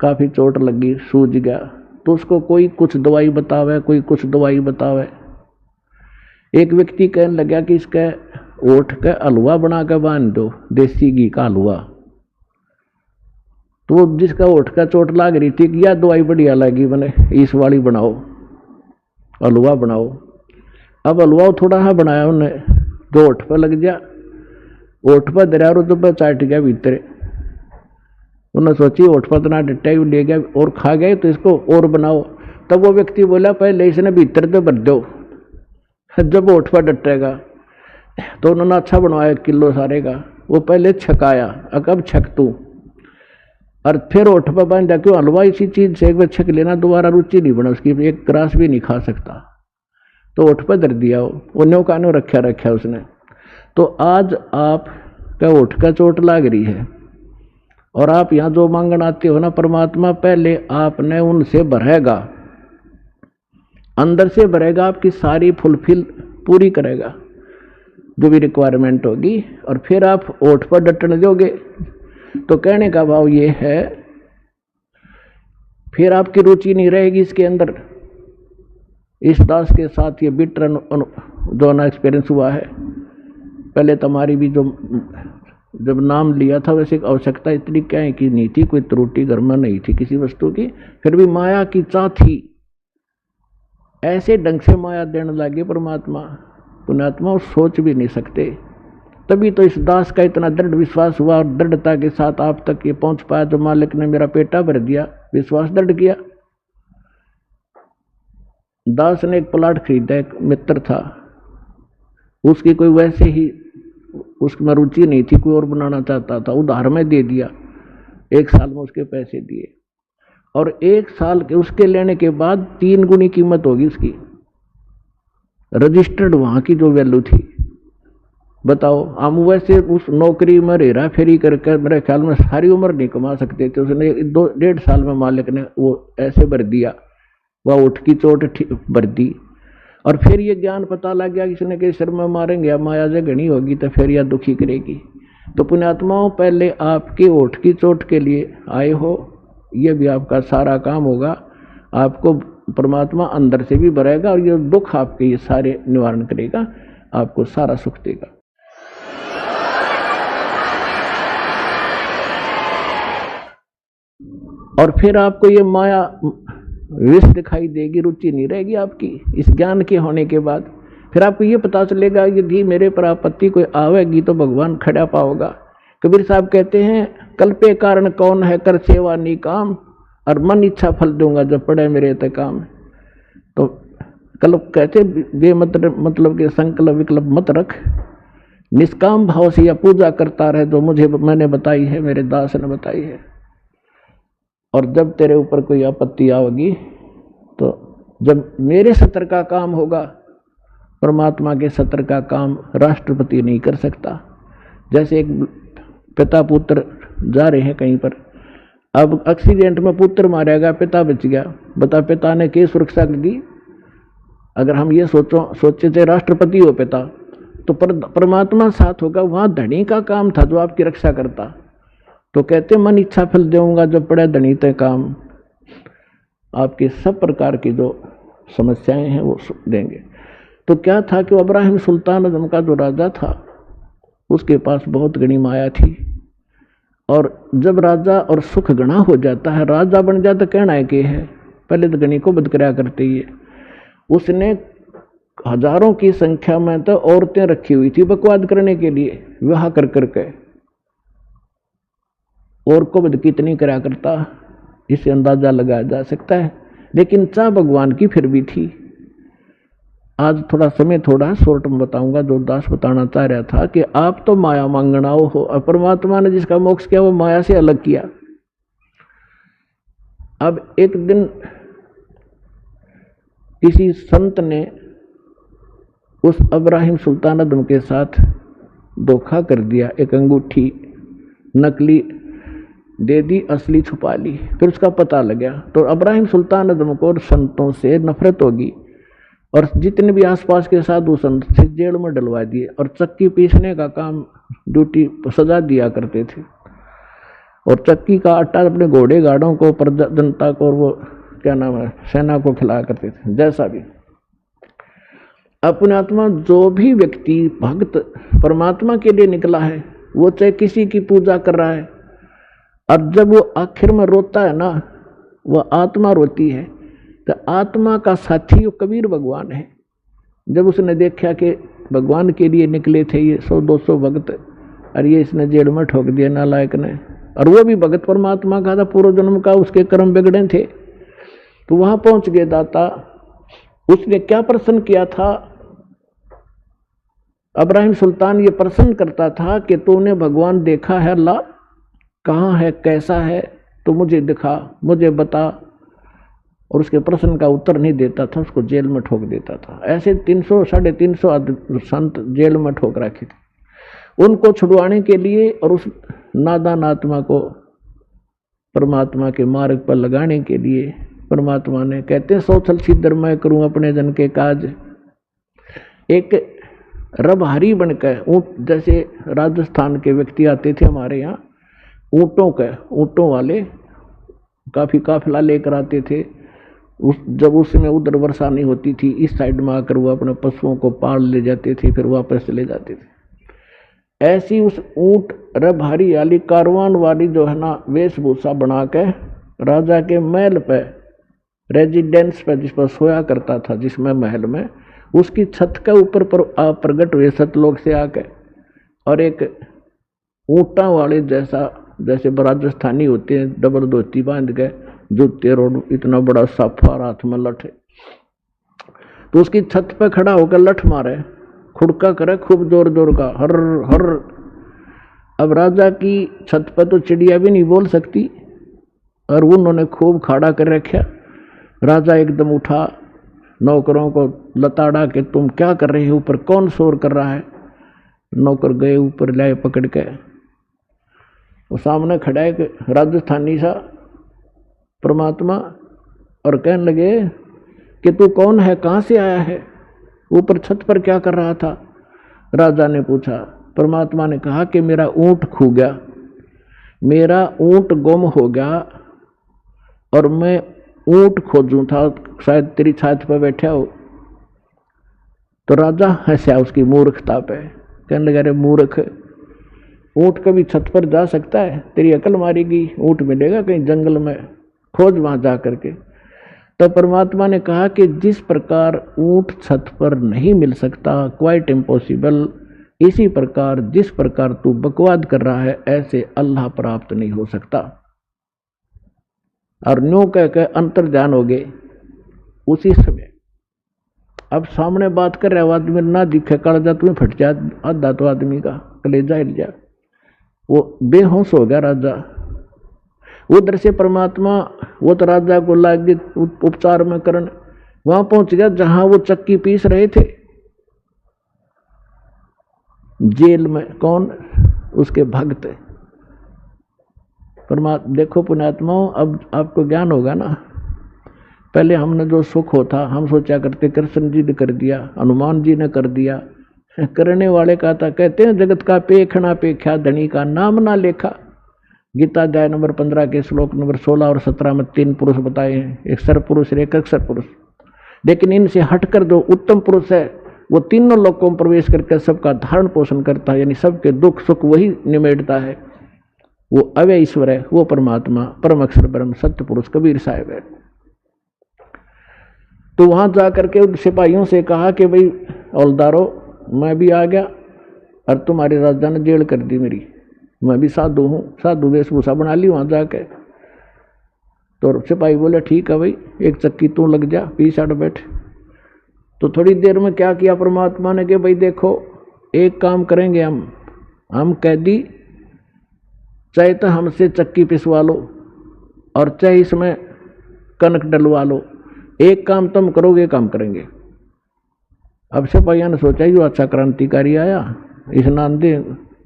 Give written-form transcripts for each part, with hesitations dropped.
काफ़ी चोट लगी, सूज गया, तो उसको कोई कुछ दवाई बतावे, कोई कुछ दवाई बतावे। एक व्यक्ति कहने लगा कि इसका ओठ का हलवा बना कर बांध दो, देसी घी का हलवा। तो जिसका ओठ का चोट लाग रही थी कि यह दवाई बढ़िया लगी, बने इस वाली बनाओ, हलवा बनाओ। अब हलवा थोड़ा सा बनाया उन्हें, जो ओठ पर लग गया, ओठ पर दरिया और तो पर चाट गया भीतर। उन्होंने सोची ओठ पर इतना डट्टा ही ले गया और खा गए, तो इसको और बनाओ। तब वो व्यक्ति बोला पहले इसने भीतर तो भर दो, जब ओठ पर डटेगा। तो उन्होंने अच्छा बनवाया 1 किलो सारे का। वो पहले छकाया, अब छक तू, और फिर ओठ पर बांधा। क्यों? हलवा इसी चीज से एक बार छक लेना, दोबारा रुचि नहीं बना उसकी, एक ग्रास भी नहीं खा सकता। तो ओठ पर धर दिया, वो न्यो का न्यो रखा उसने। तो आज आप का ओठ का चोट लाग रही है और आप यहाँ जो मांगन आते हो ना, परमात्मा पहले आपने उनसे भरेगा, अंदर से भरेगा, आपकी सारी फुलफिल पूरी करेगा जो भी रिक्वायरमेंट होगी, और फिर आप ओठ पर डटने दोगे। तो कहने का भाव ये है, फिर आपकी रुचि नहीं रहेगी इसके अंदर। इस दास के साथ ये बिटर जो ना एक्सपीरियंस हुआ है। पहले तुम्हारी भी जो जब नाम लिया था, वैसे आवश्यकता इतनी क्या है कि नहीं थी, कोई त्रुटि घर में नहीं थी किसी वस्तु की, फिर भी माया की चाह थी। ऐसे ढंग से माया देने लगे परमात्मा, पुण्यात्मा सोच भी नहीं सकते। तभी तो इस दास का इतना दृढ़ विश्वास हुआ और दृढ़ता के साथ आप तक ये पहुंच पाया। तो मालिक ने मेरा पेटा भर दिया, विश्वास दृढ़ किया। दास ने एक प्लाट खरीदा, एक मित्र था, उसकी कोई वैसे ही उसमें रुचि नहीं थी, कोई और बनाना चाहता था, उधार में दे दिया। 1 साल में उसके पैसे दिए, और 1 साल के उसके लेने के बाद 3 गुनी कीमत होगी उसकी, रजिस्टर्ड वहां की जो वैल्यू थी। बताओ, हम वैसे उस नौकरी में हेरा फेरी करके मेरे ख्याल में सारी उम्र नहीं कमा सकते थे। उसने 2-1.5 साल में मालिक ने वो ऐसे भर दिया, वह उठ की चोट भर दी। और फिर ये ज्ञान पता लग गया, किसी ने के सिर में मारेंगे या माया से घनी होगी तो फिर यह दुखी करेगी। तो पुण्यात्माओं, पहले आपके ओठ की चोट के लिए आए हो, ये भी आपका सारा काम होगा। आपको परमात्मा अंदर से भी भरेगा और ये दुख आपके ये सारे निवारण करेगा, आपको सारा सुख देगा। और फिर आपको ये माया विष दिखाई देगी, रुचि नहीं रहेगी आपकी इस ज्ञान के होने के बाद। फिर आपको ये पता चलेगा यदि मेरे पर आपत्ति कोई आवेगी तो भगवान खड़ा पाओगा। कबीर साहब कहते हैं, कल्पे कारण कौन है, कर सेवा निकाम, और मन इच्छा फल दूंगा जब पड़े मेरे ते काम। तो कल्प कहते मतलब के संकल्प विकल्प मत रख, निष्काम भाव से या पूजा करता रहे जो मुझे मैंने बताई है, मेरे दास ने बताई है। और जब तेरे ऊपर कोई आपत्ति आएगी तो जब मेरे सत्र का काम होगा, परमात्मा के सत्र का काम राष्ट्रपति नहीं कर सकता। जैसे एक पिता पुत्र जा रहे हैं कहीं पर, अब एक्सीडेंट में पुत्र मारा गया, पिता बच गया। बता, पिता ने क्या सुरक्षा कर दी? अगर हम ये सोचे थे राष्ट्रपति हो पिता, तो परमात्मा साथ होगा, वहां धनी का काम था जो आपकी रक्षा करता। तो कहते मन इच्छा फल दूंगा जब पड़े धनी ते काम। आपके सब प्रकार की जो समस्याएं हैं वो देंगे। तो क्या था कि इब्राहिम सुल्तान आजम का जो राजा था, उसके पास बहुत घनी माया थी। और जब राजा और सुख घना हो जाता है, राजा बन जाता, कहना है कि है पहले तो घनी को बद कराया करते ही। उसने हजारों की संख्या में तो औरतें रखी हुई थी बकवाद करने के लिए, विवाह कर करके। और को बद कितनी करा करता, इससे अंदाजा लगाया जा सकता है। लेकिन चाह भगवान की फिर भी थी। आज थोड़ा समय थोड़ा शॉर्ट में बताऊंगा, जो दास बताना चाह रहा था कि आप तो माया मांगनाओ हो, और परमात्मा ने जिसका मोक्ष किया वो माया से अलग किया। अब एक दिन किसी संत ने उस इब्राहिम सुल्तान आजम के साथ धोखा कर दिया, एक अंगूठी नकली दे दी, असली छुपा ली। फिर उसका पता लग गया तो इब्राहिम सुल्तान आजम को संतों से नफरत होगी, और जितने भी आसपास के साधु संत से जेल में डलवा दिए, और चक्की पीसने का काम ड्यूटी सजा दिया करते थे। और चक्की का आटा अपने घोड़े गाड़ों को, जनता को, और वो क्या नाम है, सेना को खिलाया करते थे। जैसा भी अपने आत्मा, जो भी व्यक्ति भक्त परमात्मा के लिए निकला है, वो चाहे किसी की पूजा कर रहा है, और जब वो आखिर में रोता है ना, वह आत्मा रोती है, तो आत्मा का साथी वो कबीर भगवान है। जब उसने देखा कि भगवान के लिए निकले थे ये 100-200 भक्त, और ये इसने जेल में ठोक दिया नालायक ने, और वो भी भगत परमात्मा का था, पूर्व जन्म का उसके कर्म बिगड़े थे। तो वहां पहुंच गए दाता। उसने क्या प्रश्न किया था? इब्राहिम सुल्तान ये प्रश्न करता था कि तूने भगवान देखा है? अल्लाह कहाँ है, कैसा है, तो मुझे दिखा, मुझे बता। और उसके प्रश्न का उत्तर नहीं देता था, उसको जेल में ठोक देता था। ऐसे 300-350 संत जेल में ठोक रखे थे। उनको छुड़वाने के लिए और उस नादान आत्मा को परमात्मा के मार्ग पर लगाने के लिए परमात्मा ने, कहते हैं, 100 छल सिद्धर मैं करूं अपने जन के काज। एक रबहरी बनकर ऊँट, जैसे राजस्थान के व्यक्ति आते थे हमारे यहाँ, ऊँटों वाले काफी काफिला लेकर आते थे। जब उसमें उधर वर्षा नहीं होती थी, इस साइड में आकर वो अपने पशुओं को पाल ले जाते थे, फिर वापस चले जाते थे। ऐसी उस ऊँट रबहरी वाली कारवान वाली जो है ना, वेशभूषा बना के राजा के महल पे, रेजिडेंस पे, जिस पर सोया करता था, जिसमें महल में, उसकी छत के ऊपर पर प्रगट हुए सतलोक से आके, और एक ऊँटा वाले जैसा, जैसे राजस्थानी होते हैं, डबल धोती बांध के, जूते रोड, इतना बड़ा साफा, हाथ में लठ, तो उसकी छत पे खड़ा होकर लठ मारे, खुड़का करे खूब जोर जोर का, हर हर। अब राजा की छत पर तो चिड़िया भी नहीं बोल सकती, और उन्होंने खूब खड़ा कर रखा। राजा एकदम उठा, नौकरों को लताड़ा के, तुम क्या कर रहे हो, ऊपर कौन शोर कर रहा है? नौकर गए ऊपर, लाए पकड़ के। वो सामने खड़ा है राजस्थानी सा परमात्मा, और कहने लगे कि तू कौन है, कहाँ से आया है, ऊपर छत पर क्या कर रहा था? राजा ने पूछा। परमात्मा ने कहा कि मेरा ऊँट खो गया, मेरा ऊँट गुम हो गया, और मैं ऊँट खोजूं था, शायद तेरी छात पर बैठा हो। तो राजा हंसा उसकी मूर्खता पे, कहने लगा, अरे मूर्ख, ऊँट कभी छत पर जा सकता है? तेरी अकल मारेगी, ऊँट मिलेगा कहीं जंगल में, खोज वहां जा करके। तो परमात्मा ने कहा कि जिस प्रकार ऊँट छत पर नहीं मिल सकता, क्वाइट इम्पॉसिबल, इसी प्रकार जिस प्रकार तू बकवाद कर रहा है, ऐसे अल्लाह प्राप्त नहीं हो सकता। और न्यू कह के अंतर ध्यान हो गए उसी समय। अब सामने बात कर रहे आदमी ना दिखे, कालजा तुम्हें फट जा, आधा तो आदमी का कलेजा हिल जा, वो बेहोश हो गया राजा। उधर से परमात्मा, वो तो राजा को लागे उपचार में करन, वहां पहुंच गया जहां वो चक्की पीस रहे थे जेल में। कौन? उसके भक्त। परमात्मा, देखो पुण्यात्माओं, अब आपको ज्ञान होगा ना। पहले हमने जो सुख होता, हम सोचा करते कृष्ण जी ने कर दिया, हनुमान जी ने कर दिया, करने वाले का था। कहते हैं जगत का पेखना पेख्या, धनी का नाम ना लेखा। गीता अध्याय नंबर 15 के श्लोक नंबर 16 और 17 में 3 पुरुष बताए हैं, एक सर पुरुष, एक अक्षर पुरुष। लेकिन इनसे हटकर जो उत्तम पुरुष है, वो तीनों लोकों में प्रवेश करके सबका धारण पोषण करता है, यानी सबके दुख सुख वही निमेटता है। वो अव्यय ईश्वर है, वो परमात्मा, परम अक्षर ब्रह्म सत्य पुरुष कबीर साहब है। तो वहां जाकर के उन सिपाहियों से कहा कि भाई हौलदारो, मैं भी आ गया और तुम्हारे राजा ने जेल कर दी मेरी, मैं भी साधु हूँ, साधु वेशभूषा बना ली वहां जाके। तो सिपाही बोले ठीक है भाई, एक चक्की तू लग जा, पीछे हट बैठ। तो थोड़ी देर में क्या किया परमात्मा ने कि भाई देखो, एक काम करेंगे हम कैदी, चाहे तो हमसे चक्की पिसवा लो और चाहे इसमें कनक डलवा लो, एक काम तुम करोगे, काम करेंगे। अब सिपाहियों ने सोचा जो अच्छा क्रांतिकारी आया, इस नांदे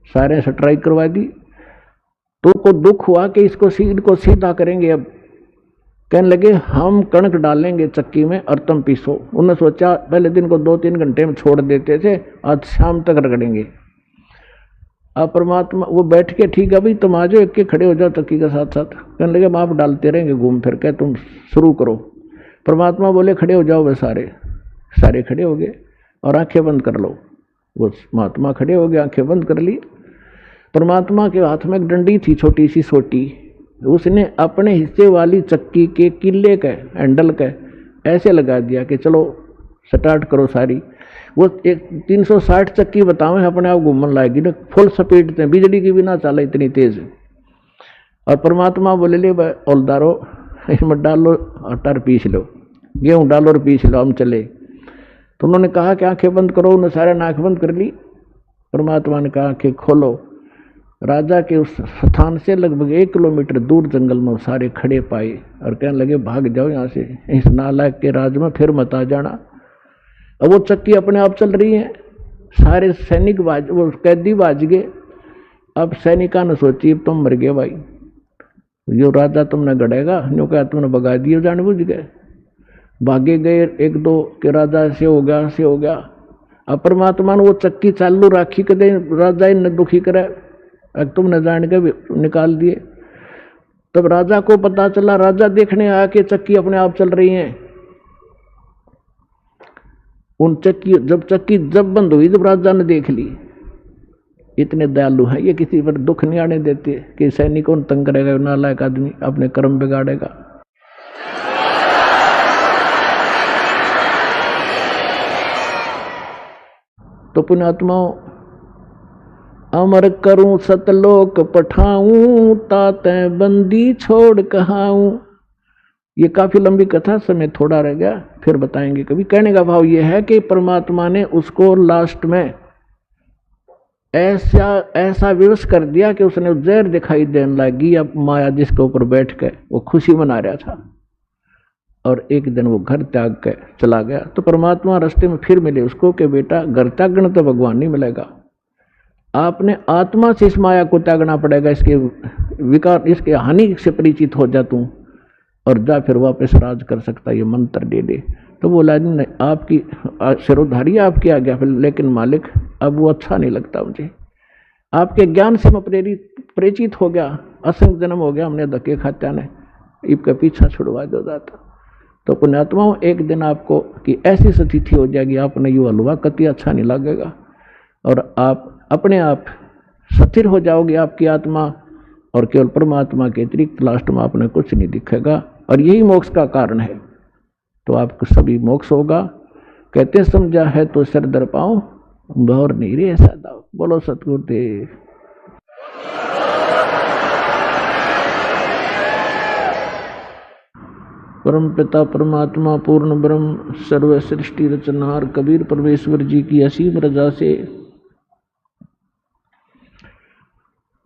सारे स्ट्राइक करवा दी। तो को दुख हुआ कि इसको सीधा करेंगे। अब कहने लगे हम कणक डालेंगे चक्की में और तुम पीसो। उन्होंने सोचा पहले दिन को 2-3 घंटे में छोड़ देते थे, आज शाम तक रगड़ेंगे। अब परमात्मा वो बैठ के, ठीक है भाई तुम आ जाओ, एक के खड़े हो जाओ चक्की के साथ साथ। कहने लगे हम आप डालते रहेंगे घूम फिर के, तुम शुरू करो। परमात्मा बोले खड़े हो जाओ, वे सारे सारे खड़े हो गए और आंखें बंद कर लो। वो महात्मा खड़े हो गए, आंखें बंद कर ली। परमात्मा के हाथ में एक डंडी थी छोटी सी सोटी, उसने अपने हिस्से वाली चक्की के किले के हैंडल के ऐसे लगा दिया कि चलो स्टार्ट करो सारी। वो एक 360 चक्की बताओ अपने आप घूमने लाएगी ना, फुल स्पीड से, बिजली की भी ना चला इतनी तेज। और परमात्मा बोले ले औलदारो इसमें डालो आटा पीस लो, गेहूँ डालो और पीस लो, हम चले। तो उन्होंने कहा कि आंखें बंद करो, उन्होंने सारे ने आंखें बंद कर ली। परमात्मा ने कहा आंखें खोलो। राजा के उस स्थान से लगभग 1 किलोमीटर दूर जंगल में सारे खड़े पाए और कहने लगे भाग जाओ यहाँ से, इस नालायक के राज में फिर मत आ जाना। अब वो चक्की अपने आप चल रही है, सारे सैनिक वो कैदी बाज गए। अब सैनिका ने सोची अब तुम मर गए भाई, जो राजा तुमने गड़ेगा, जो कहा तुमने भगा दिए जानबूझ गए, भागे गए। 1-2 के राजा से हो गया, से हो गया। अब परमात्मा ने वो चक्की चालू राखी, कदे राजा ने दुखी करे, अब तुमने जान के निकाल दिए। तब राजा को पता चला, राजा देखने आया कि चक्की अपने आप चल रही है। उन चक्की जब बंद हुई, जब राजा ने देख ली, इतने दयालु है ये, किसी पर दुख नहीं आने देते कि सैनिकों तंग करेगा, नालायक आदमी अपने कर्म बिगाड़ेगा। तो पुण्यात्माओं, अमर करूं सतलोक पठाऊं, ताते बंदी छोड़ कहाऊं। ये काफी लंबी कथा, समय थोड़ा रह गया, फिर बताएंगे कभी। कहने का भाव ये है कि परमात्मा ने उसको लास्ट में ऐसा विवश कर दिया कि उसने जहर दिखाई देने लगी। अब माया जिसके ऊपर बैठ के वो खुशी मना रहा था, और एक दिन वो घर त्याग के चला गया। तो परमात्मा रास्ते में फिर मिले उसको कि बेटा घर त्यागना तो भगवान नहीं मिलेगा, आपने आत्मा से इस माया को त्यागना पड़ेगा, इसके विकार, इसके हानि से परिचित हो जा तू, और जा फिर वापस राज कर सकता, ये मंत्र दे दे। तो बोला नहीं, आपकी सिरोधारी आपकी आ गया, लेकिन मालिक अब वो अच्छा नहीं लगता मुझे, आपके ज्ञान से मैं परिचित हो गया, असंख्य जन्म हो गया हमने धक्के खात्या ने, इसका पीछा छुड़वा दो जाता। तो पुण्यात्माओं, एक दिन आपको कि ऐसी स्थिति हो जाएगी, आपने यू हलवा कति अच्छा नहीं लगेगा, और आप अपने आप स्थिर हो जाओगे, आपकी आत्मा, और केवल परमात्मा के अतिरिक्त लास्ट में आपने कुछ नहीं दिखेगा, और यही मोक्ष का कारण है। तो आपको सभी मोक्ष होगा। कहते समझा है तो सर दर पाओ, भौर नहीं रे सदा। बोलो सतगुरुदेव। परम पिता परमात्मा पूर्ण ब्रह्म सर्व सृष्टि रचनहार कबीर परमेश्वर जी की असीम रजा से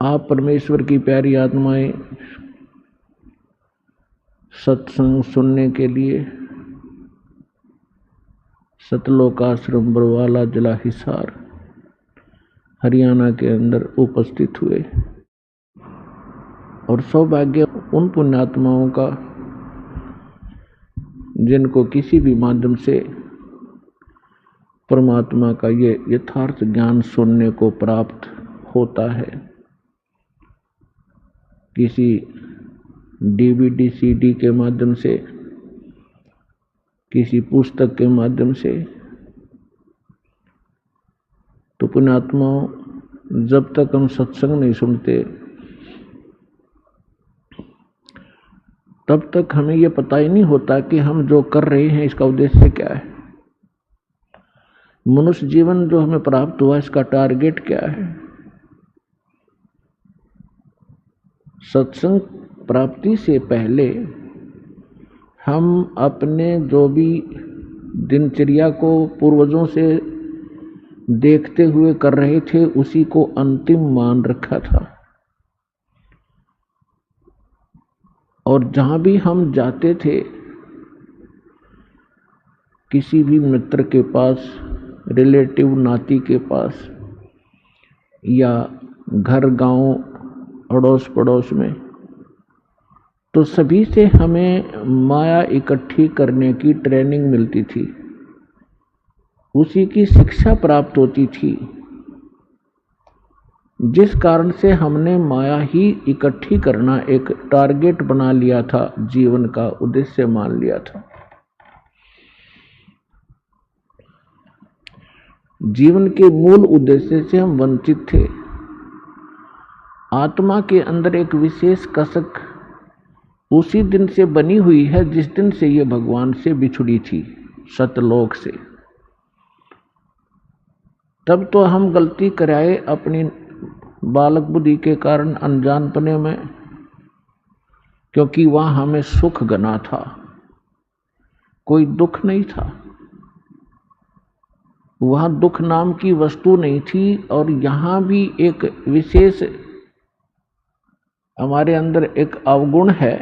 आप परमेश्वर की प्यारी आत्माएं सत्संग सुनने के लिए सतलोकाश्रम बरवाला जिला हिसार हरियाणा के अंदर उपस्थित हुए, और सौभाग्य उन पुण्यात्माओं का जिनको किसी भी माध्यम से परमात्मा का ये यथार्थ ज्ञान सुनने को प्राप्त होता है, किसी डीवीडी सीडी के माध्यम से, किसी पुस्तक के माध्यम से। तो पुण्यात्माओं, जब तक हम सत्संग नहीं सुनते तब तक हमें यह पता ही नहीं होता कि हम जो कर रहे हैं इसका उद्देश्य क्या है, मनुष्य जीवन जो हमें प्राप्त हुआ इसका टारगेट क्या है। सत्संग प्राप्ति से पहले हम अपने जो भी दिनचर्या को पूर्वजों से देखते हुए कर रहे थे उसी को अंतिम मान रखा था, और जहां भी हम जाते थे किसी भी मित्र के पास, रिलेटिव नाती के पास, या घर गांव अड़ोस पड़ोस में, तो सभी से हमें माया इकट्ठी करने की ट्रेनिंग मिलती थी, उसी की शिक्षा प्राप्त होती थी। जिस कारण से हमने माया ही इकट्ठी करना एक टारगेट बना लिया था, जीवन का उद्देश्य मान लिया था। जीवन के मूल उद्देश्य से हम वंचित थे। आत्मा के अंदर एक विशेष कसक उसी दिन से बनी हुई है जिस दिन से ये भगवान से बिछुड़ी थी, सतलोक से। तब तो हम गलती कराए अपनी बालक बुद्धि के कारण, अनजानपने में, क्योंकि वहां हमें सुख गना था, कोई दुख नहीं था। वहां दुख नाम की वस्तु नहीं थी। और यहां भी एक विशेष हमारे अंदर एक अवगुण है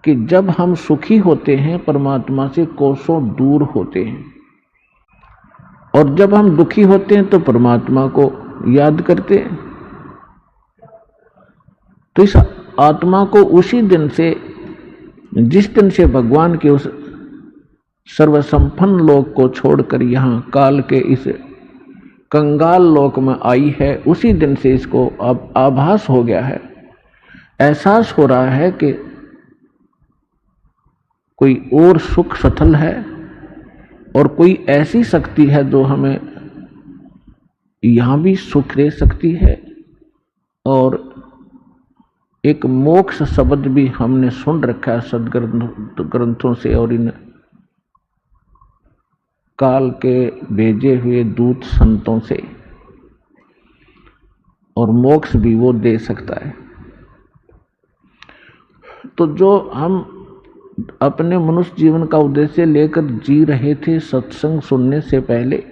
कि जब हम सुखी होते हैं परमात्मा से कोसों दूर होते हैं, और जब हम दुखी होते हैं तो परमात्मा को याद करते हैं। तो इस आत्मा को उसी दिन से, जिस दिन से भगवान के उस सर्वसंपन्न लोक को छोड़कर यहां काल के इस कंगाल लोक में आई है, उसी दिन से इसको अब आभास हो गया है, एहसास हो रहा है कि कोई और सुख सथल है और कोई ऐसी शक्ति है जो हमें यहां भी सुख दे सकती है। और एक मोक्ष शब्द भी हमने सुन रखा है सदग्रंथों से और इन काल के भेजे हुए दूत संतों से, और मोक्ष भी वो दे सकता है। तो जो हम अपने मनुष्य जीवन का उद्देश्य लेकर जी रहे थे सत्संग सुनने से पहले,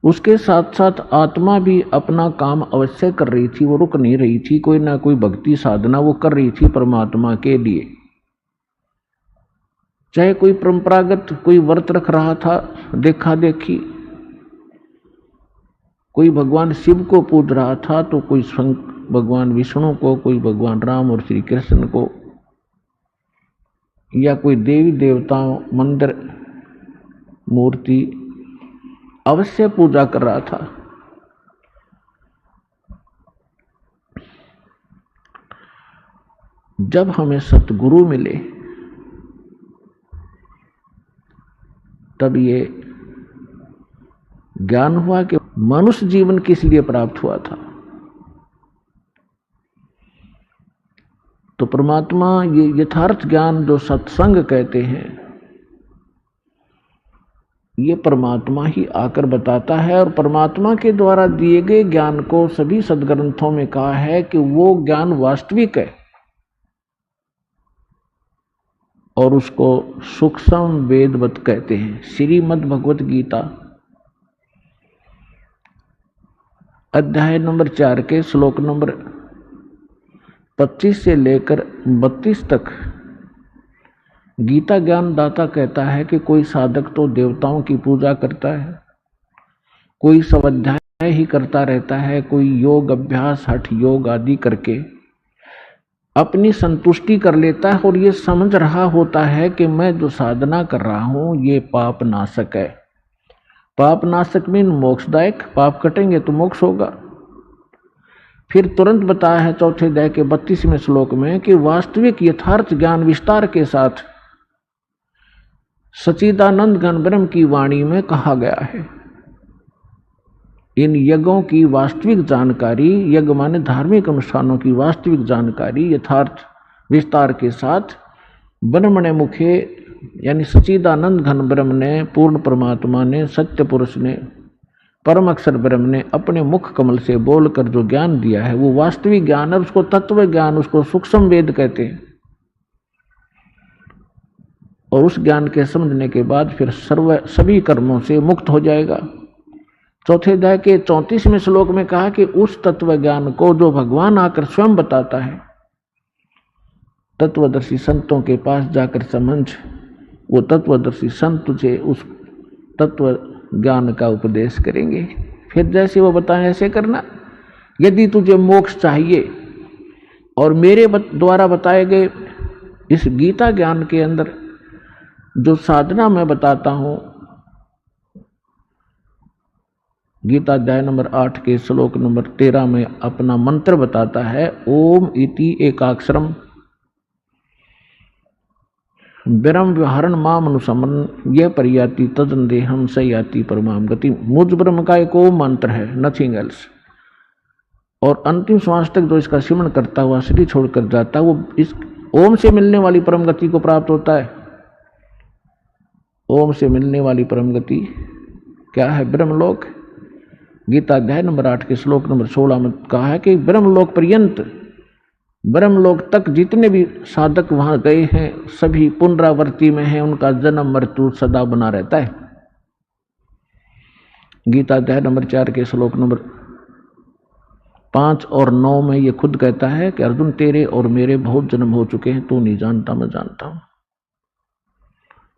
उसके साथ साथ आत्मा भी अपना काम अवश्य कर रही थी, वो रुक नहीं रही थी। कोई ना कोई भक्ति साधना वो कर रही थी परमात्मा के लिए। चाहे कोई परंपरागत कोई व्रत रख रहा था, देखा देखी, कोई भगवान शिव को पूज रहा था, तो कोई भगवान विष्णु को, कोई भगवान राम और श्री कृष्ण को, या कोई देवी देवताओं मंदिर मूर्ति अवश्य पूजा कर रहा था। जब हमें सतगुरु मिले तब ये ज्ञान हुआ कि मनुष्य जीवन किस लिए प्राप्त हुआ था। तो परमात्मा ये यथार्थ ज्ञान जो सत्संग कहते हैं, ये परमात्मा ही आकर बताता है। और परमात्मा के द्वारा दिए गए ज्ञान को सभी सदग्रंथों में कहा है कि वो ज्ञान वास्तविक है, और उसको सूक्ष्म वेदवत कहते हैं। श्रीमद् भगवत गीता अध्याय नंबर 4 के श्लोक नंबर 25 से लेकर 32 तक गीता ज्ञान दाता कहता है कि कोई साधक तो देवताओं की पूजा करता है, कोई स्वाध्याय ही करता रहता है, कोई योग अभ्यास हठ योग आदि करके अपनी संतुष्टि कर लेता है, और ये समझ रहा होता है कि मैं जो साधना कर रहा हूं ये पाप नाशक है। पाप नाशक मीन मोक्षदायक, पाप कटेंगे तो मोक्ष होगा। फिर तुरंत बताया है चौथे अध्याय के 32वें श्लोक में कि वास्तविक यथार्थ ज्ञान विस्तार के साथ सच्चिदानंद घन ब्रह्म की वाणी में कहा गया है। इन यज्ञों की वास्तविक जानकारी, यज्ञ माने धार्मिक अनुष्ठानों की वास्तविक जानकारी यथार्थ विस्तार के साथ ब्रह्मणे मुखे यानी सच्चिदानंद घन ब्रह्म ने, पूर्ण परमात्मा ने, सत्य पुरुष ने, परम अक्षर ब्रह्म ने अपने मुख कमल से बोलकर जो ज्ञान दिया है वो वास्तविक ज्ञान है। उसको तत्व ज्ञान, उसको सूक्ष्म वेद कहते हैं। और उस ज्ञान के समझने के बाद फिर सभी कर्मों से मुक्त हो जाएगा। चौथे अध्याय के 34वें श्लोक में कहा कि उस तत्व ज्ञान को जो भगवान आकर स्वयं बताता है, तत्वदर्शी संतों के पास जाकर समझ, वो तत्वदर्शी संत तुझे उस तत्व ज्ञान का उपदेश करेंगे। फिर जैसे वो बताएं ऐसे करना। यदि तुझे मोक्ष चाहिए और मेरे द्वारा बताए गए इस गीता ज्ञान के अंदर जो साधना मैं बताता हूं गीता अध्याय नंबर 8 के श्लोक नंबर 13 में अपना मंत्र बताता है, ओम इति एकाक्षरम ब्रह्म व्यवहारण माम अनुसमन यह परियाति तदंदेहम सयाति परमाम गति। मुझ ब्रह्म का एक ओम मंत्र है, नथिंग एल्स। और अंतिम श्वास तक जो इसका सिमरण करता हुआ शरीर छोड़कर जाता है, वो इस ओम से मिलने वाली परम गति को प्राप्त होता है। ओम से मिलने वाली परम गति क्या है? ब्रह्मलोक। गीता अध्याय नंबर 8 के श्लोक नंबर 16 में कहा है कि ब्रह्मलोक पर्यंत, ब्रह्मलोक तक जितने भी साधक वहां गए हैं सभी पुनरावृत्ति में हैं, उनका जन्म मृत्यु सदा बना रहता है। गीता अध्याय नंबर 4 के श्लोक नंबर 5 और 9 में ये खुद कहता है कि अर्जुन तेरे और मेरे बहुत जन्म हो चुके हैं, तू नहीं जानता मैं जानता हूं।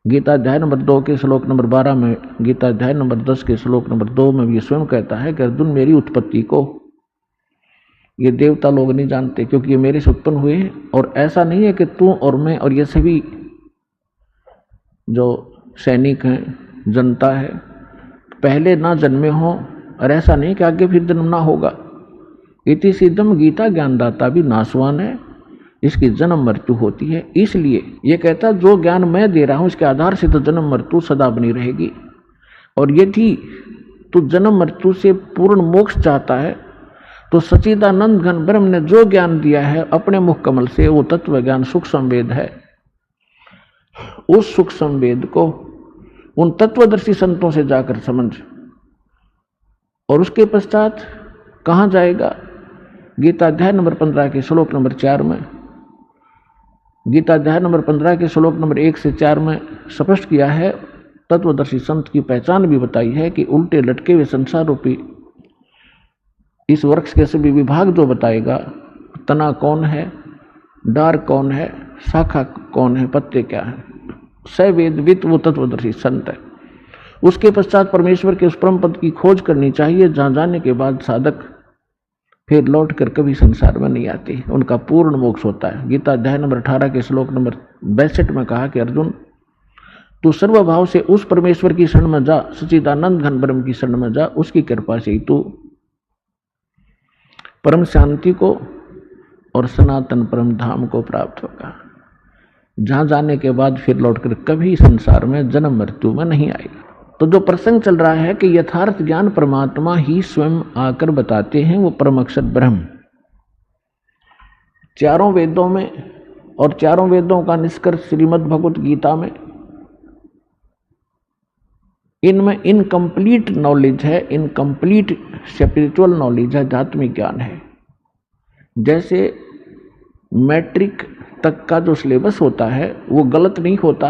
गीता अध्याय नंबर 2 के श्लोक नंबर 12 में, गीता अध्याय नंबर 10 के श्लोक नंबर 2 में भी स्वयं कहता है कि अर्जुन मेरी उत्पत्ति को ये देवता लोग नहीं जानते, क्योंकि ये मेरे से उत्पन्न हुए हैं। और ऐसा नहीं है कि तू और मैं और ये सभी जो सैनिक हैं, जनता है, पहले ना जन्मे हों, और ऐसा नहीं कि आगे फिर जन्म ना होगा। इति सिद्धम गीता ज्ञानदाता भी नाशवान है, इसकी जन्म मृत्यु होती है। इसलिए ये कहता जो ज्ञान मैं दे रहा हूं इसके आधार से तो जन्म मृत्यु सदा बनी रहेगी। और यदि तू जन्म मृत्यु से पूर्ण मोक्ष चाहता है तो सच्चिदानंद घन ब्रह्म ने जो ज्ञान दिया है अपने मुख कमल से, वो तत्व ज्ञान सुख संवेद है। उस सुख संवेद को उन तत्वदर्शी संतों से जाकर समझ। और उसके पश्चात कहां जाएगा? गीता अध्याय नंबर 15 के श्लोक नंबर 4 में, गीता अध्याय नंबर 15 के श्लोक नंबर 1 से 4 में स्पष्ट किया है, तत्वदर्शी संत की पहचान भी बताई है कि उल्टे लटके हुए संसार रूपी इस वृक्ष के सभी विभाग जो बताएगा, तना कौन है, डार कौन है, शाखा कौन है, पत्ते क्या है, सवेदवित वो तत्वदर्शी संत है। उसके पश्चात परमेश्वर के उस परम पद की खोज करनी चाहिए जहां जाने के बाद साधक फिर लौट कर कभी संसार में नहीं आती, उनका पूर्ण मोक्ष होता है। गीता अध्याय नंबर 18 के श्लोक नंबर 62 में कहा कि अर्जुन तू सर्वभाव से उस परमेश्वर की शरण में जा, सच्चिदानंद घन ब्रह्म की शरण में जा, उसकी कृपा से ही तू परम शांति को और सनातन परम धाम को प्राप्त होगा, जहां जाने के बाद फिर लौटकर कभी संसार में जन्म मृत्यु में नहीं आएगा। तो जो प्रसंग चल रहा है कि यथार्थ ज्ञान परमात्मा ही स्वयं आकर बताते हैं, वो परम अक्षर ब्रह्म चारों वेदों में, और चारों वेदों का निष्कर्ष श्रीमद् भगवत गीता में, इनमें इनकम्प्लीट नॉलेज है, इनकम्प्लीट स्पिरिचुअल नॉलेज है, आध्यात्मिक ज्ञान है। जैसे मैट्रिक तक का जो सिलेबस होता है वो गलत नहीं होता,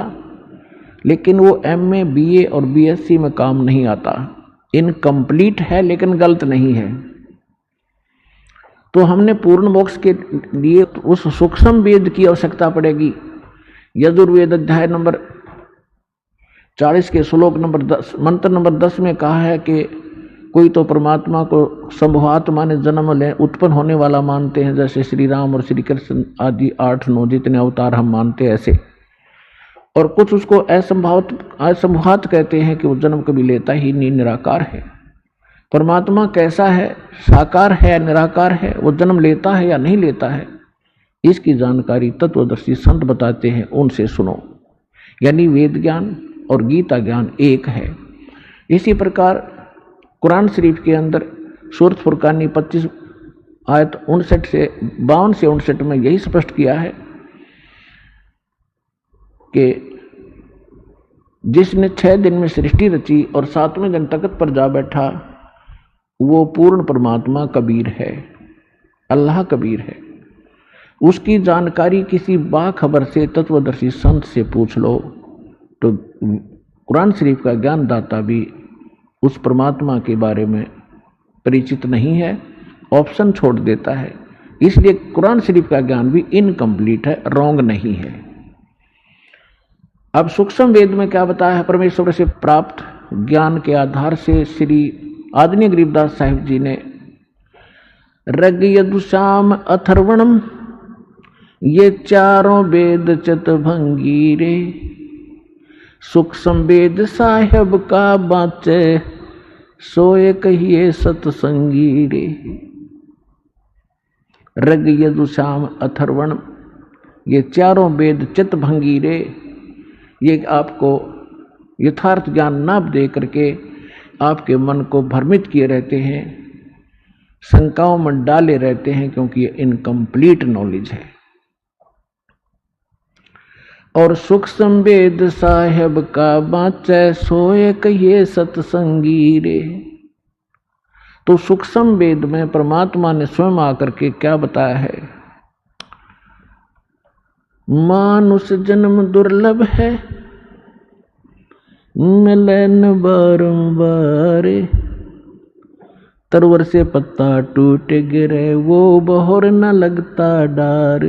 लेकिन वो MA BA और BSc में काम नहीं आता। इनकम्प्लीट है लेकिन गलत नहीं है। तो हमने पूर्ण मोक्ष के लिए उस सूक्ष्म वेद की आवश्यकता पड़ेगी। यजुर्वेद अध्याय नंबर 40 के श्लोक नंबर 10 मंत्र नंबर 10 में कहा है कि कोई तो परमात्मा को संभवात माने जन्म ले उत्पन्न होने वाला मानते हैं, जैसे श्री राम और श्री कृष्ण आदि 8-9 जितने अवतार हम मानते हैं ऐसे। और कुछ उसको असंभवात कहते हैं कि वो जन्म कभी लेता ही नहीं, निराकार है। परमात्मा कैसा है, साकार है या निराकार है, वो जन्म लेता है या नहीं लेता है, इसकी जानकारी तत्वदर्शी संत बताते हैं, उनसे सुनो। यानी वेद ज्ञान और गीता ज्ञान एक है। इसी प्रकार कुरान शरीफ के अंदर सूरत फुरकानी 25 आयत 59 से 59 में यही स्पष्ट किया है कि जिसने 6 दिन में सृष्टि रची और 7वें दिन तख्त पर जा बैठा, वो पूर्ण परमात्मा कबीर है, अल्लाह कबीर है। उसकी जानकारी किसी बाखबर से तत्वदर्शी संत से पूछ लो तो कुरान शरीफ का ज्ञानदाता भी उस परमात्मा के बारे में परिचित नहीं है, ऑप्शन छोड़ देता है। इसलिए कुरान शरीफ का ज्ञान भी इनकम्प्लीट है, रॉन्ग नहीं है। अब सूक्ष्म वेद में क्या बताया है? परमेश्वर से प्राप्त ज्ञान के आधार से श्री आदरणीय गरीबदास साहिब जी ने ऋग यजुसाम अथर्वणम ये चारों वेद चतभंगी रे, सूक्ष्म वेद साहेब का बाचे सोए कहिए सतसंगी रे। ऋग यजु साम अथर्वण, ये चारों वेद चित्तभंगी रे। ये आपको यथार्थ ज्ञान ना दे करके आपके मन को भ्रमित किए रहते हैं, शंकाओं में डाले रहते हैं, क्योंकि ये इनकम्प्लीट नॉलेज है। और सुख संवेद साहेब का बाँचै, सोए कहिए सतसंगी रे। तो सूक्ष्म वेद में परमात्मा ने स्वयं आकर के क्या बताया है? मानुष जन्म दुर्लभ है, मिले न बारंबार। तरवर से पत्ता टूट गिरे, वो बहोर न लगता डार।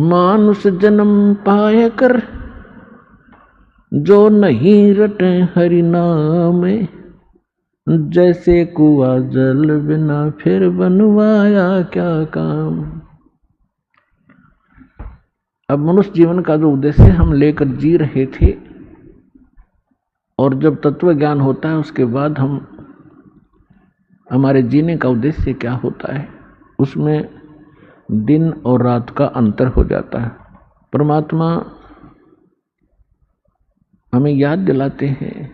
मानुष जन्म पाए कर, जो नहीं रटे हरि नाम। जैसे कुआं जल बिना, फिर बनवाया क्या काम। अब मनुष्य जीवन का जो उद्देश्य हम लेकर जी रहे थे, और जब तत्व ज्ञान होता है उसके बाद हम हमारे जीने का उद्देश्य क्या होता है, उसमें दिन और रात का अंतर हो जाता है। परमात्मा हमें याद दिलाते हैं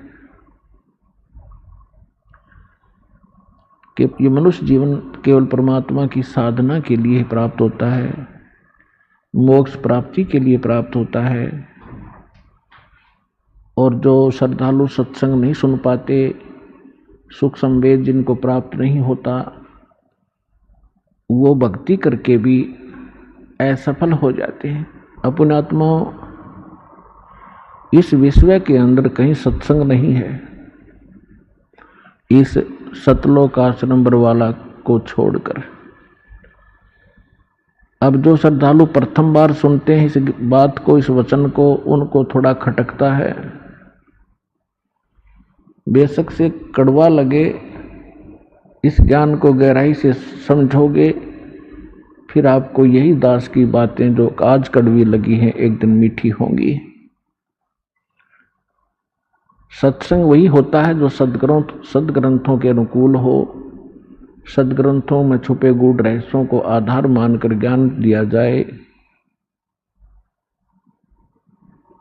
कि ये मनुष्य जीवन केवल परमात्मा की साधना के लिए प्राप्त होता है, मोक्ष प्राप्ति के लिए प्राप्त होता है। और जो श्रद्धालु सत्संग नहीं सुन पाते, सुख संवेद जिनको प्राप्त नहीं होता, वो भक्ति करके भी असफल हो जाते हैं। अपने आत्मा इस विश्व के अंदर कहीं सत्संग नहीं है, इस सतलोक आश्रम बरवाला को छोड़कर। अब जो श्रद्धालु प्रथम बार सुनते हैं इस बात को, इस वचन को, उनको थोड़ा खटकता है। बेशक से कड़वा लगे, इस ज्ञान को गहराई से समझोगे, फिर आपको यही दास की बातें जो आज कड़वी लगी हैं एक दिन मीठी होंगी। सत्संग वही होता है जो सदग्रंथों के अनुकूल हो, सदग्रंथों में छुपे गूढ़ रहस्यों को आधार मानकर ज्ञान दिया जाए,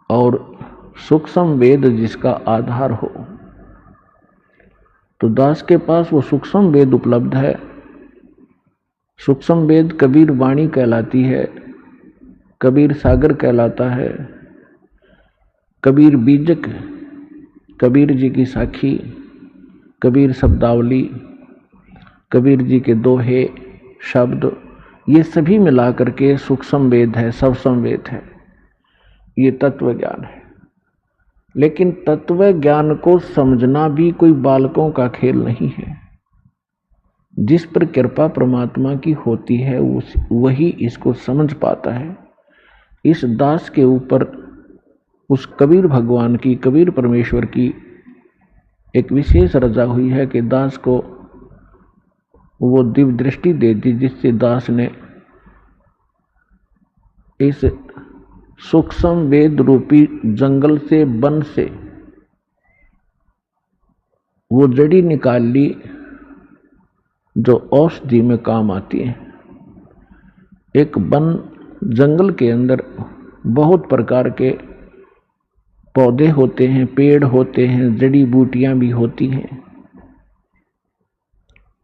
और सूक्ष्म वेद जिसका आधार हो। तो दास के पास वो सूक्ष्म वेद उपलब्ध है। सूक्ष्म वेद कबीर वाणी कहलाती है, कबीर सागर कहलाता है, कबीर बीजक, कबीर जी की साखी, कबीर शब्दावली, कबीर जी के दोहे शब्द, ये सभी मिलाकर के सूक्ष्म वेद है, सबसम वेद है। ये तत्व ज्ञान है। लेकिन तत्व ज्ञान को समझना भी कोई बालकों का खेल नहीं है। जिस पर कृपा परमात्मा की होती है वही इसको समझ पाता है। इस दास के ऊपर उस कबीर भगवान की, कबीर परमेश्वर की एक विशेष रजा हुई है कि दास को वो दिव्य दृष्टि दे दी, जिससे दास ने इस सूक्ष्म वेद रूपी जंगल से, वन से वो जड़ी निकाल ली जो औषधि में काम आती है। एक वन जंगल के अंदर बहुत प्रकार के पौधे होते हैं, पेड़ होते हैं, जड़ी बूटियां भी होती हैं,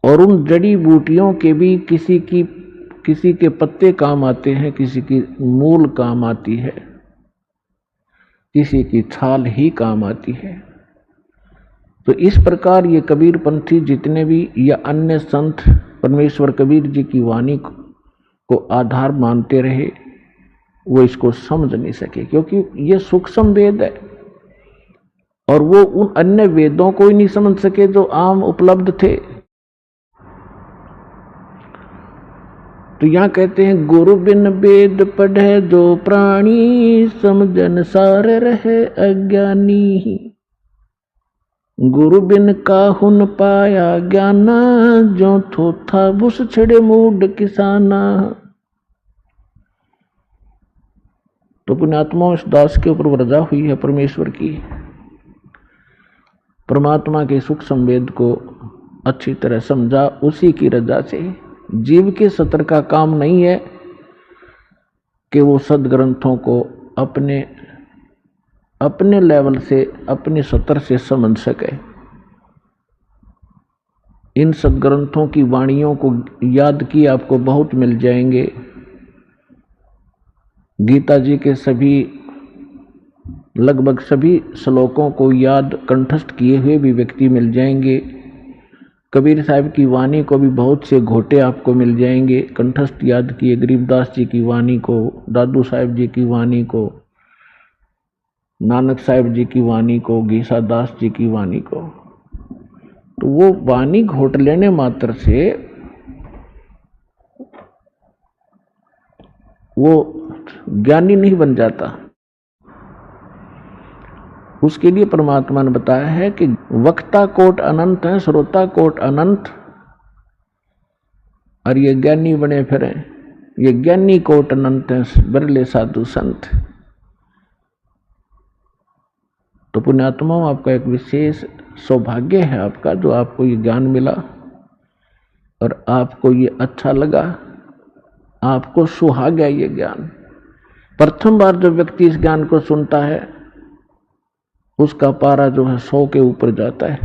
और उन जड़ी बूटियों के भी किसी के पत्ते काम आते हैं, किसी की मूल काम आती है, किसी की छाल ही काम आती है। तो इस प्रकार ये कबीर पंथी जितने भी या अन्य संत परमेश्वर कबीर जी की वाणी को आधार मानते रहे, वो इसको समझ नहीं सके, क्योंकि ये सूक्ष्म वेद है और वो उन अन्य वेदों को ही नहीं समझ सके जो आम उपलब्ध थे। तो यहां कहते हैं, गुरु बिन वेद पढ़े जो प्राणी, समझन सार रहे अज्ञानी। गुरु बिन काहुन पाया ज्ञाना, जो थोथा बुस छिड़े मूड किसाना। तो पुण्यात्मा इस दास के ऊपर रजा हुई है परमेश्वर की। परमात्मा के सुख संवेद को अच्छी तरह समझा, उसी की रजा से। जीव के सत्र का काम नहीं है कि वो सदग्रंथों को अपने अपने लेवल से, अपने सत्र से समझ सके। इन सदग्रंथों की वाणियों को याद की आपको बहुत मिल जाएंगे। गीता जी के सभी, लगभग सभी श्लोकों को याद कंठस्थ किए हुए भी व्यक्ति मिल जाएंगे। कबीर साहब की वाणी को भी बहुत से घोटे आपको मिल जाएंगे कंठस्थ याद किए। गरीबदास जी की वाणी को, दादू साहब जी की वाणी को, नानक साहब जी की वाणी को, गीसा दास जी की वाणी को। तो वो वाणी घोट लेने मात्र से वो ज्ञानी नहीं बन जाता। उसके लिए परमात्मा ने बताया है कि वक्ता कोट अनंत है, श्रोता कोट अनंत, और ये ज्ञानी बने फिरे। ये ज्ञानी कोट अनंत है, बिरले साधु संत। तो पुण्यात्मा, आपका एक विशेष सौभाग्य है आपका, जो आपको ये ज्ञान मिला और आपको ये अच्छा लगा, आपको सुहाग है ये ज्ञान। प्रथम बार जब व्यक्ति इस ज्ञान को सुनता है, उसका पारा जो है 100 के ऊपर जाता है,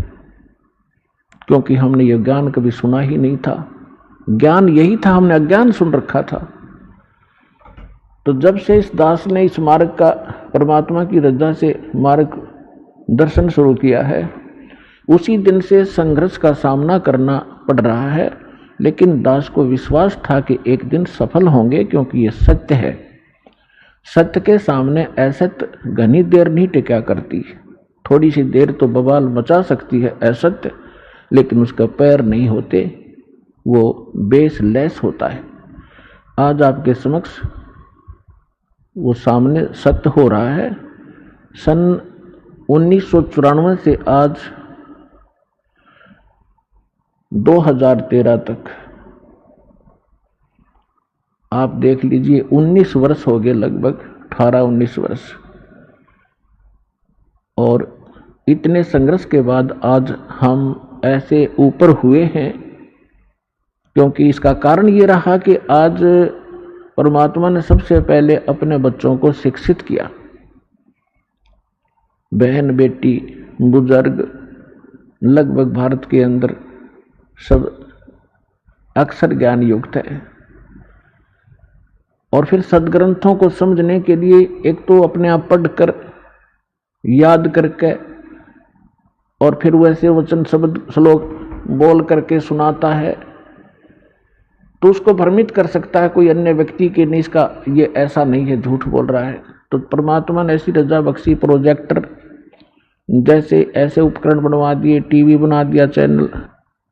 क्योंकि हमने ये ज्ञान कभी सुना ही नहीं था। ज्ञान यही था, हमने अज्ञान सुन रखा था। तो जब से इस दास ने इस मार्ग का, परमात्मा की रजा से मार्ग दर्शन शुरू किया है, उसी दिन से संघर्ष का सामना करना पड़ रहा है। लेकिन दास को विश्वास था कि एक दिन सफल होंगे, क्योंकि ये सत्य है। सत्य के सामने असत्य घनी देर नहीं टिका करती। थोड़ी सी देर तो बवाल मचा सकती है असत्य, लेकिन उसका पैर नहीं होते, वो बेसलेस होता है। आज आपके समक्ष वो सामने सत्य हो रहा है। सन 1994 से आज 2013 तक आप देख लीजिए, 19 वर्ष हो गए, लगभग 18-19 वर्ष। और इतने संघर्ष के बाद आज हम ऐसे ऊपर हुए हैं, क्योंकि इसका कारण ये रहा कि आज परमात्मा ने सबसे पहले अपने बच्चों को शिक्षित किया। बहन बेटी बुजुर्ग लगभग भारत के अंदर सब अक्षर ज्ञान युक्त है। और फिर सदग्रंथों को समझने के लिए एक तो अपने आप पढ़कर याद करके, और फिर वैसे वचन शब्द श्लोक बोल करके सुनाता है, तो उसको भ्रमित कर सकता है कोई अन्य व्यक्ति कि नहीं, इसका ये ऐसा नहीं है, झूठ बोल रहा है। तो परमात्मा ने ऐसी रजा बख्शी, प्रोजेक्टर जैसे ऐसे उपकरण बनवा दिए, टीवी बना दिया, चैनल,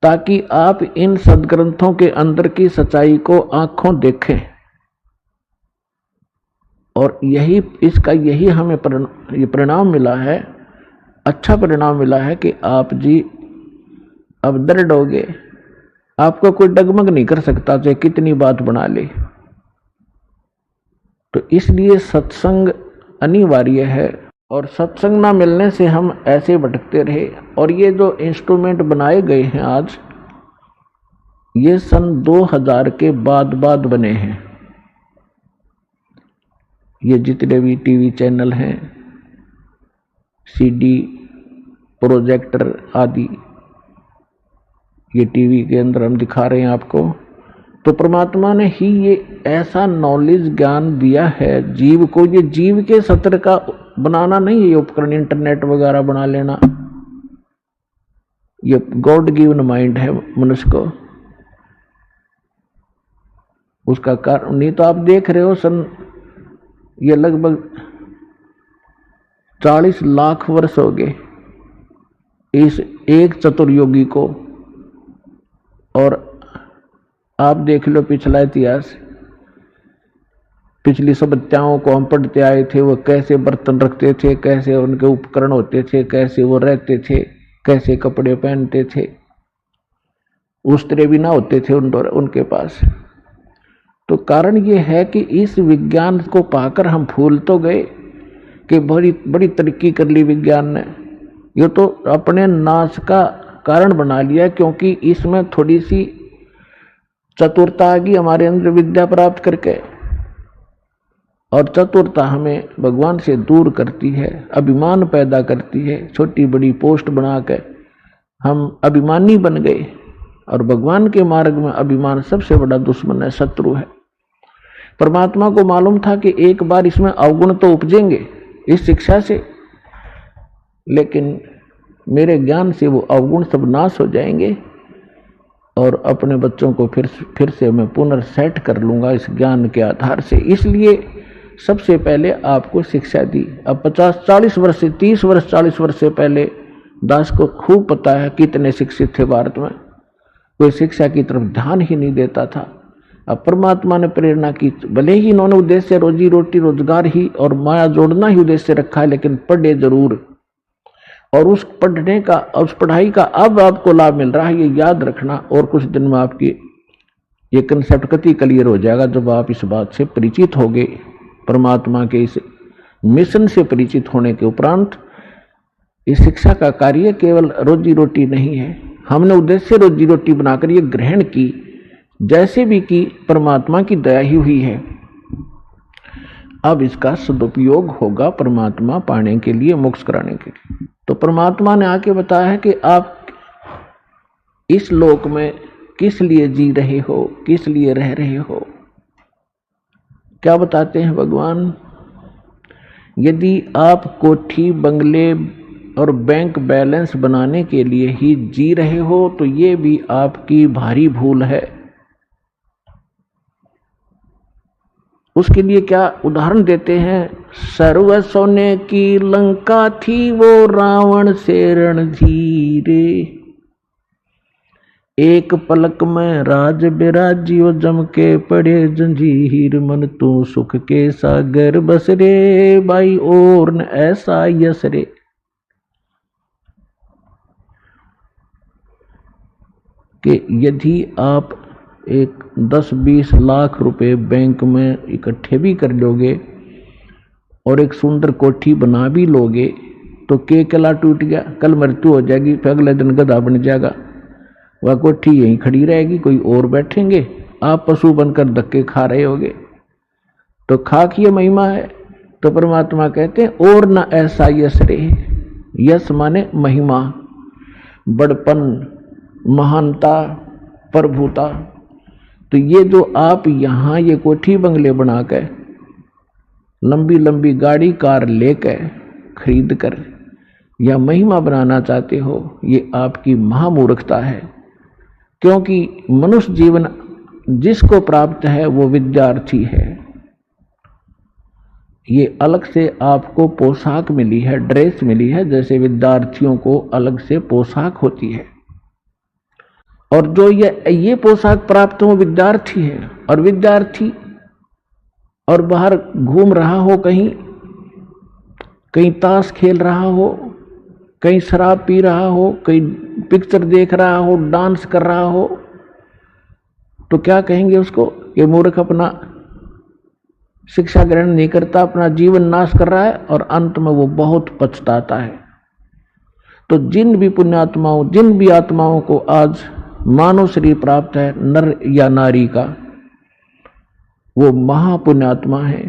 ताकि आप इन सदग्रंथों के अंदर की सच्चाई को आंखों देखें। और यही हमें परिणाम मिला है, अच्छा परिणाम मिला है कि आप जी अब दृढ़ हो गए। आपको कोई डगमग नहीं कर सकता, चाहे कितनी बात बना ले। तो इसलिए सत्संग अनिवार्य है, और सत्संग ना मिलने से हम ऐसे भटकते रहे। और ये जो इंस्ट्रूमेंट बनाए गए हैं आज, ये सन 2000 के बाद बने हैं। ये जितने भी टीवी चैनल हैं, सीडी, प्रोजेक्टर आदि, ये टीवी के अंदर हम दिखा रहे हैं आपको, तो परमात्मा ने ही ये ऐसा नॉलेज ज्ञान दिया है जीव को। ये जीव के सत्र का बनाना नहीं है ये उपकरण, इंटरनेट वगैरह बना लेना। ये गॉड गिवन माइंड है मनुष्य को, उसका कारण नहीं। तो आप देख रहे हो ये लगभग 40 लाख वर्ष हो गए इस एक चतुर्योगी को। और आप देख लो पिछला इतिहास, पिछली सभ्यताओं को हम पढ़ते आए थे, वो कैसे बर्तन रखते थे, कैसे उनके उपकरण होते थे, कैसे वो रहते थे, कैसे कपड़े पहनते थे, उस्त्रे भी ना होते थे उनके पास। तो कारण ये है कि इस विज्ञान को पाकर हम भूल तो गए कि बड़ी बड़ी तरक्की कर ली विज्ञान ने, ये तो अपने नाश का कारण बना लिया, क्योंकि इसमें थोड़ी सी चतुरता आ गई हमारे अंदर विद्या प्राप्त करके, और चतुरता हमें भगवान से दूर करती है, अभिमान पैदा करती है। छोटी बड़ी पोस्ट बना के हम अभिमानी बन गए, और भगवान के मार्ग में अभिमान सबसे बड़ा दुश्मन है, शत्रु है। परमात्मा को मालूम था कि एक बार इसमें अवगुण तो उपजेंगे इस शिक्षा से, लेकिन मेरे ज्ञान से वो अवगुण सब नाश हो जाएंगे और अपने बच्चों को फिर से मैं पुनर्सेट कर लूंगा इस ज्ञान के आधार से। इसलिए सबसे पहले आपको शिक्षा दी। अब 50-40 वर्ष से 30 वर्ष 40 वर्ष से पहले दास को खूब पता है कितने शिक्षित थे भारत में, कोई शिक्षा की तरफ ध्यान ही नहीं देता था। अब परमात्मा ने प्रेरणा की, भले ही इन्होंने उद्देश्य रोजी रोटी रोजगार ही और माया जोड़ना ही उद्देश्य रखा है, लेकिन पढ़े जरूर, और उस पढ़ने का, उस पढ़ाई का अब आपको लाभ मिल रहा है, ये याद रखना। और कुछ दिन में आपकी ये कंसेप्ट कति क्लियर हो जाएगा जब आप इस बात से परिचित होंगे। परमात्मा के इस मिशन से परिचित होने के उपरांत इस शिक्षा का कार्य केवल रोजी रोटी नहीं है, हमने उद्देश्य रोजी रोटी बनाकर ये ग्रहण की, जैसे भी की परमात्मा की दया ही हुई है। अब इसका सदुपयोग होगा परमात्मा पाने के लिए, मोक्ष कराने के लिए। तो परमात्मा ने आके बताया है कि आप इस लोक में किस लिए जी रहे हो, किस लिए रह रहे हो। क्या बताते हैं भगवान? यदि आप कोठी बंगले और बैंक बैलेंस बनाने के लिए ही जी रहे हो तो ये भी आपकी भारी भूल है। उसके लिए क्या उदाहरण देते हैं? सर्व सोने की लंका थी वो रावण से रणधीरे, एक पलक में राज बिराजियो जम के पड़े जंजीर, मन तो सुख के सागर बस रे भाई और न ऐसा यस रे। कि यदि आप एक 10-20 लाख रुपए बैंक में इकट्ठे भी कर लोगे और एक सुंदर कोठी बना भी लोगे तो केला टूट गया, कल मृत्यु हो जाएगी, फिर अगले दिन गधा बन जाएगा, वह कोठी यहीं खड़ी रहेगी, कोई और बैठेंगे, आप पशु बनकर धक्के खा रहे होगे। तो खाक ये महिमा है। तो परमात्मा कहते हैं और न ऐसा यश रे। यश माने महिमा, बड़पन, महानता, प्रभुता। तो ये जो आप यहाँ ये कोठी बंगले बनाकर, लंबी लंबी गाड़ी कार लेकर खरीद कर या महिमा बनाना चाहते हो, ये आपकी महामूर्खता है। क्योंकि मनुष्य जीवन जिसको प्राप्त है वो विद्यार्थी है। ये अलग से आपको पोशाक मिली है, ड्रेस मिली है, जैसे विद्यार्थियों को अलग से पोशाक होती है। और जो ये पोशाक प्राप्त हो विद्यार्थी है, और विद्यार्थी और बाहर घूम रहा हो, कहीं ताश खेल रहा हो, कहीं शराब पी रहा हो, कहीं पिक्चर देख रहा हो, डांस कर रहा हो, तो क्या कहेंगे उसको? ये मूर्ख अपना शिक्षा ग्रहण नहीं करता, अपना जीवन नाश कर रहा है, और अंत में वो बहुत पछताता है। तो जिन भी पुण्यात्माओं, जिन भी आत्माओं को आज मानव शरीर प्राप्त है, नर या नारी का, वो महापुण्यात्मा है।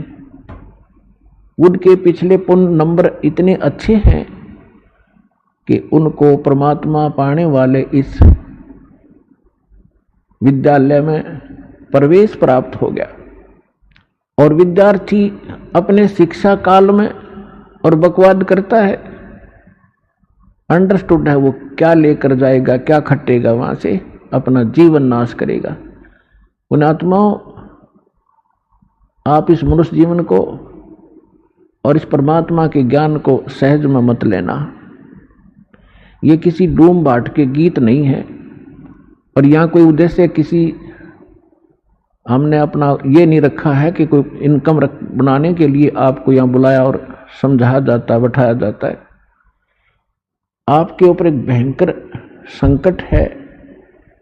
उनके पिछले पुण्य नंबर इतने अच्छे हैं कि उनको परमात्मा पाने वाले इस विद्यालय में प्रवेश प्राप्त हो गया। और विद्यार्थी अपने शिक्षा काल में और बकवाद करता है, अंडरस्टूड है, वो क्या लेकर जाएगा, क्या खटेगा, वहां से अपना जीवन नाश करेगा। पुण्यात्माओं, आप इस मनुष्य जीवन को और इस परमात्मा के ज्ञान को सहज में मत लेना। ये किसी डूम बाट के गीत नहीं है, और यहाँ कोई उद्देश्य किसी हमने अपना ये नहीं रखा है कि कोई इनकम बनाने के लिए आपको यहाँ बुलाया और समझाया जाता है, बैठाया जाता है। आपके ऊपर एक भयंकर संकट है,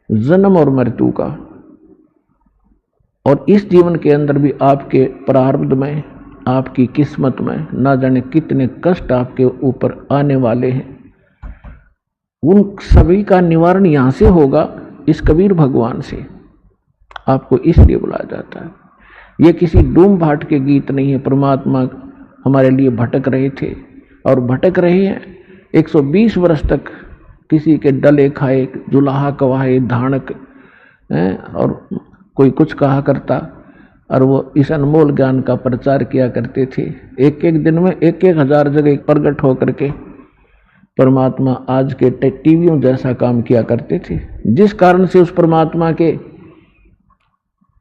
जन्म और मृत्यु का। और इस जीवन के अंदर भी आपके प्रारब्ध में, आपकी किस्मत में ना जाने कितने कष्ट आपके ऊपर आने वाले हैं। उन सभी का निवारण यहाँ से होगा, इस कबीर भगवान से। आपको इसलिए बुलाया जाता है। ये किसी डूम भाट के गीत नहीं है। परमात्मा हमारे लिए भटक रहे थे और भटक रहे हैं 120 वर्ष तक। किसी के डले खाए, जुलाहा कवाए, धानक और कोई कुछ कहा करता, और वो इस अनमोल ज्ञान का प्रचार किया करते थे। एक एक दिन में 1,000 जगह प्रकट होकर के परमात्मा आज के टीवियों जैसा काम किया करते थे। जिस कारण से उस परमात्मा के,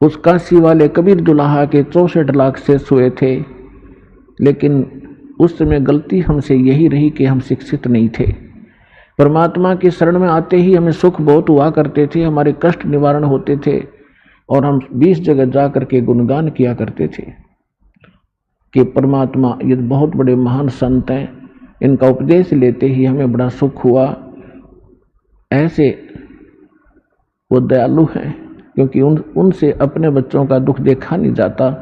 उस काशी वाले कबीर दुल्हा के 64 लाख से हुए थे। लेकिन उस समय गलती हमसे यही रही कि हम शिक्षित नहीं थे। परमात्मा की शरण में आते ही हमें सुख बहुत हुआ करते थे, हमारे कष्ट निवारण होते थे, और हम 20 जगह जा करके गुणगान किया करते थे कि परमात्मा ये बहुत बड़े महान संत हैं, इनका उपदेश लेते ही हमें बड़ा सुख हुआ। ऐसे वो दयालु हैं, क्योंकि उनसे अपने बच्चों का दुख देखा नहीं जाता,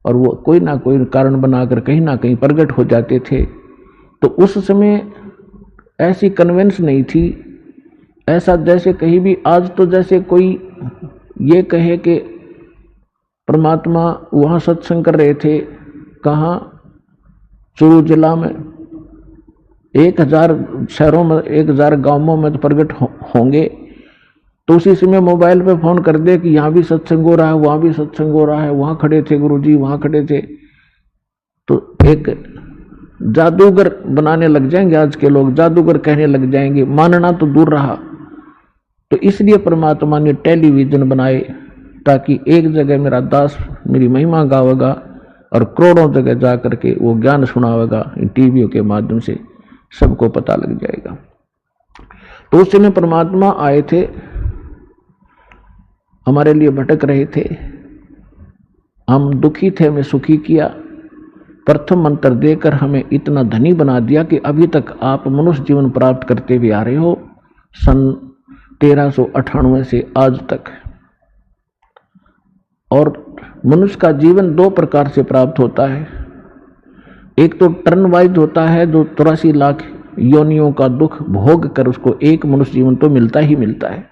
और वो कोई ना कोई कारण बनाकर कहीं ना कहीं प्रकट हो जाते थे। तो उस समय ऐसी कन्वेंस नहीं थी, ऐसा जैसे कहीं भी आज तो जैसे कोई ये कहे कि परमात्मा वहाँ सत्संग कर रहे थे, कहाँ, चूरू जिला में 1000 शहरों में, 1000 गांवों में तो प्रकट होंगे। तो उसी समय मोबाइल पे फोन कर दे कि यहाँ भी सत्संग हो रहा है, वहाँ भी सत्संग हो रहा है, वहाँ खड़े थे गुरुजी, वहाँ खड़े थे। तो एक जादूगर बनाने लग जाएंगे आज के लोग, जादूगर कहने लग जाएंगे, मानना तो दूर रहा। तो इसलिए परमात्मा ने टेलीविजन बनाए, ताकि एक जगह मेरा दास मेरी महिमा गावेगा और करोड़ों जगह जा करके वो ज्ञान सुनावेगा। टीवी के माध्यम से सबको पता लग जाएगा। तो उस समय परमात्मा आए थे, हमारे लिए भटक रहे थे, हम दुखी थे, हमें सुखी किया। प्रथम मंत्र देकर हमें इतना धनी बना दिया कि अभी तक आप मनुष्य जीवन प्राप्त करते हुए आ रहे हो, सन 1398 से आज तक। और मनुष्य का जीवन 2 प्रकार से प्राप्त होता है। एक तो टर्न वाइज होता है, जो 83 लाख योनियों का दुख भोग कर उसको एक मनुष्य जीवन तो मिलता ही मिलता है।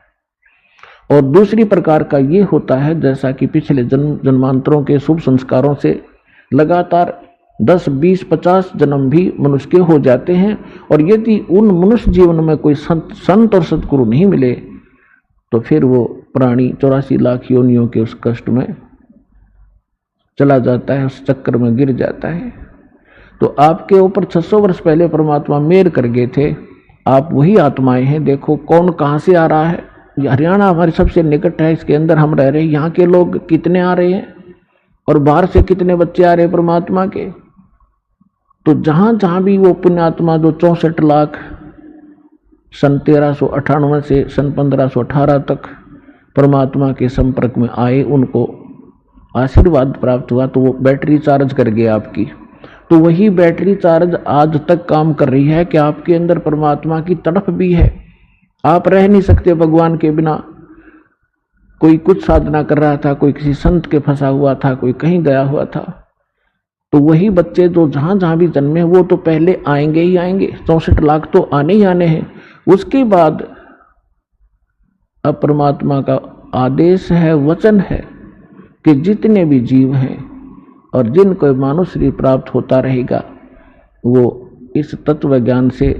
और दूसरी प्रकार का ये होता है, जैसा कि पिछले जन्मांतरों के शुभ संस्कारों से लगातार 10, 20, 50 जन्म भी मनुष्य के हो जाते हैं। और यदि उन मनुष्य जीवन में कोई संत और सतगुरु नहीं मिले, तो फिर वो प्राणी 84 लाख योनियों के उस कष्ट में चला जाता है, उस चक्कर में गिर जाता है। तो आपके ऊपर 600 वर्ष पहले परमात्मा मेहर कर गए थे। आप वही आत्माएं हैं। देखो कौन कहाँ से आ रहा है। हरियाणा हमारे सबसे निकट है, इसके अंदर हम रह रहे हैं। यहाँ के लोग कितने आ रहे हैं और बाहर से कितने बच्चे आ रहे हैं परमात्मा के। तो जहाँ जहाँ भी वो पुण्यात्मा जो 64 लाख सन 1398 से सन 1518 तक परमात्मा के संपर्क में आए, उनको आशीर्वाद प्राप्त हुआ, तो वो बैटरी चार्ज कर गए आपकी। तो वही बैटरी चार्ज आज तक काम कर रही है कि आपके अंदर परमात्मा की तड़प भी है। आप रह नहीं सकते भगवान के बिना। कोई कुछ साधना कर रहा था, कोई किसी संत के फंसा हुआ था, कोई कहीं गया हुआ था। तो वही बच्चे जो जहां जहां भी जन्मे वो तो पहले आएंगे ही आएंगे। 64 लाख तो आने ही आने हैं। उसके बाद अब परमात्मा का आदेश है, वचन है कि जितने भी जीव हैं और जिनको मानव शरीर प्राप्त होता रहेगा, वो इस तत्व ज्ञान से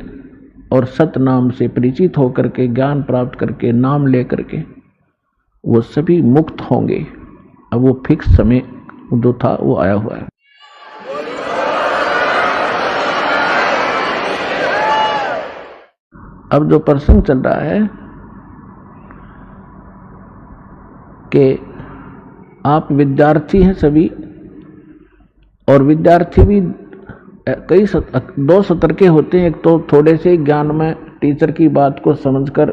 और सत नाम से परिचित होकर के, ज्ञान प्राप्त करके, नाम लेकर के वो सभी मुक्त होंगे। अब वो फिक्स समय जो था वो आया हुआ है। अब जो प्रसंग चल रहा है कि आप विद्यार्थी हैं सभी, और विद्यार्थी भी कई 2 सत्र के होते हैं। एक तो थोड़े से ज्ञान में टीचर की बात को समझकर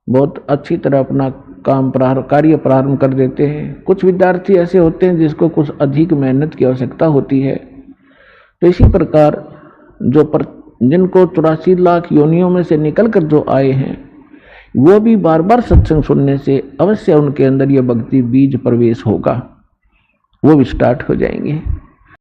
बहुत अच्छी तरह अपना कार्य प्रारंभ कर देते हैं। कुछ विद्यार्थी ऐसे होते हैं जिसको कुछ अधिक मेहनत की आवश्यकता होती है। तो इसी प्रकार जिनको 84 लाख योनियों में से निकल कर जो आए हैं, वो भी बार बार सत्संग सुनने से अवश्य उनके अंदर ये भक्ति बीज प्रवेश होगा, वो भी स्टार्ट हो जाएंगे।